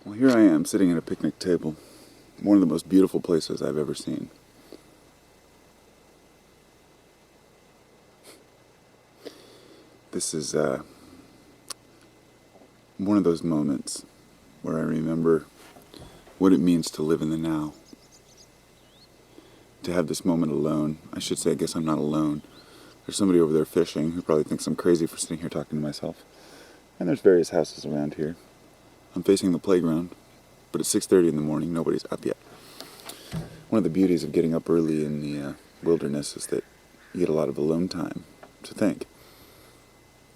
Well, here I am sitting at a picnic table, one of the most beautiful places I've ever seen. This is one of those moments where I remember what it means to live in the now. To have this moment alone. I should say, I guess I'm not alone. There's somebody over there fishing who probably thinks I'm crazy for sitting here talking to myself. And there's various houses around here. I'm facing the playground, but it's 6:30 in the morning, nobody's up yet. One of the beauties of getting up early in the wilderness is that you get a lot of alone time to think.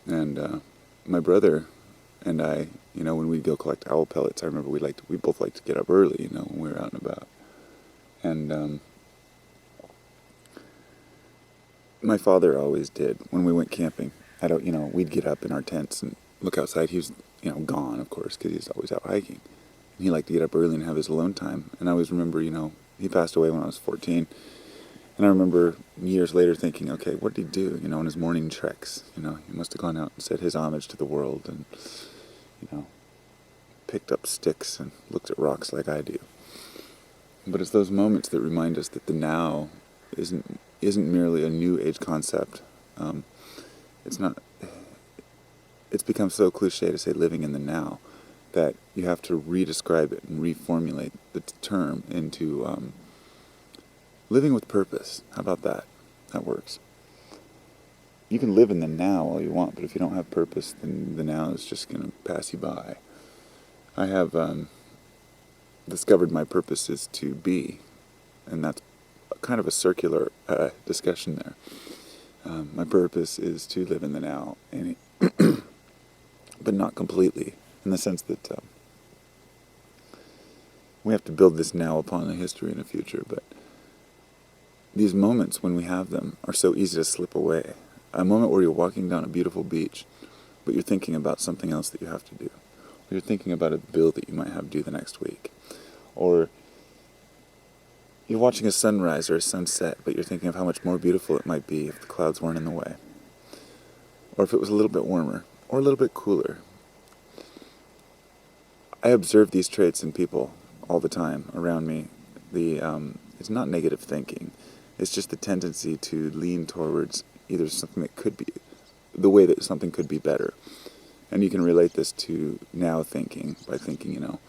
And my brother and I, when we'd go collect owl pellets, I remember we both liked to get up early, when we were out and about. And my father always did when we went camping. We'd get up in our tents and look outside. He was, gone, of course, because he's always out hiking. And he liked to get up early and have his alone time. And I always remember, he passed away when I was 14. And I remember years later thinking, okay, what did he do, in his morning treks? He must have gone out and said his homage to the world and, picked up sticks and looked at rocks like I do. But it's those moments that remind us that the now isn't merely a new age concept. It's become so cliche to say living in the now that you have to redescribe it and reformulate the term into living with purpose. How about that? That works. You can live in the now all you want, but if you don't have purpose, then the now is just going to pass you by. I have discovered my purpose is to be, and that's kind of a circular discussion there. My purpose is to live in the now, but not completely, in the sense that we have to build this now upon a history and a future, but these moments when we have them are so easy to slip away. A moment where you're walking down a beautiful beach, but you're thinking about something else that you have to do. Or you're thinking about a bill that you might have due the next week. Or you're watching a sunrise or a sunset, but you're thinking of how much more beautiful it might be if the clouds weren't in the way. Or if it was a little bit warmer, or a little bit cooler. I observe these traits in people all the time around me. It's not negative thinking. It's just the tendency to lean towards either something that could be, the way that something could be better. And you can relate this to now thinking, by thinking, not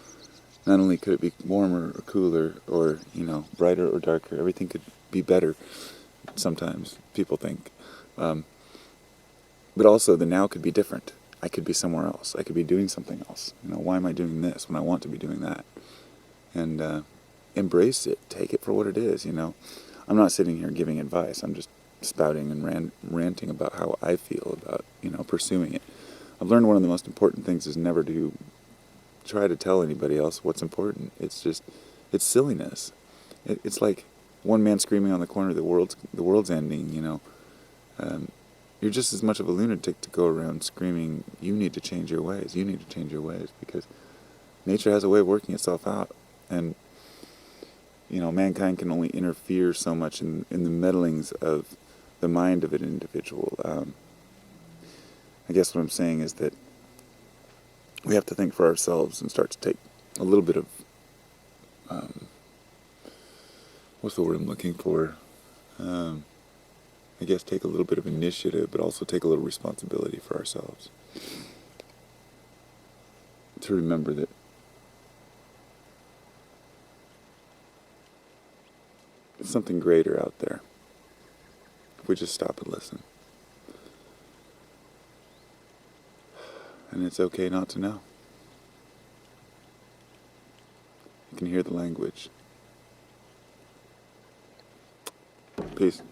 only could it be warmer or cooler or, brighter or darker, everything could be better sometimes, people think. But also the now could be different. I could be somewhere else. I could be doing something else. Why am I doing this when I want to be doing that? And embrace it. Take it for what it is, I'm not sitting here giving advice. I'm just spouting and ranting about how I feel about, pursuing it. I've learned one of the most important things is never to try to tell anybody else what's important. It's silliness. It's like one man screaming on the corner, the world's ending, You're just as much of a lunatic to go around screaming, you need to change your ways, because nature has a way of working itself out. And, mankind can only interfere so much in the meddlings of the mind of an individual. I guess what I'm saying is that we have to think for ourselves and start to take a little bit of, what's the word I'm looking for? I guess take a little bit of initiative, but also take a little responsibility for ourselves. To remember that there's something greater out there if we just stop and listen. And it's okay not to know. You can hear the language. Peace.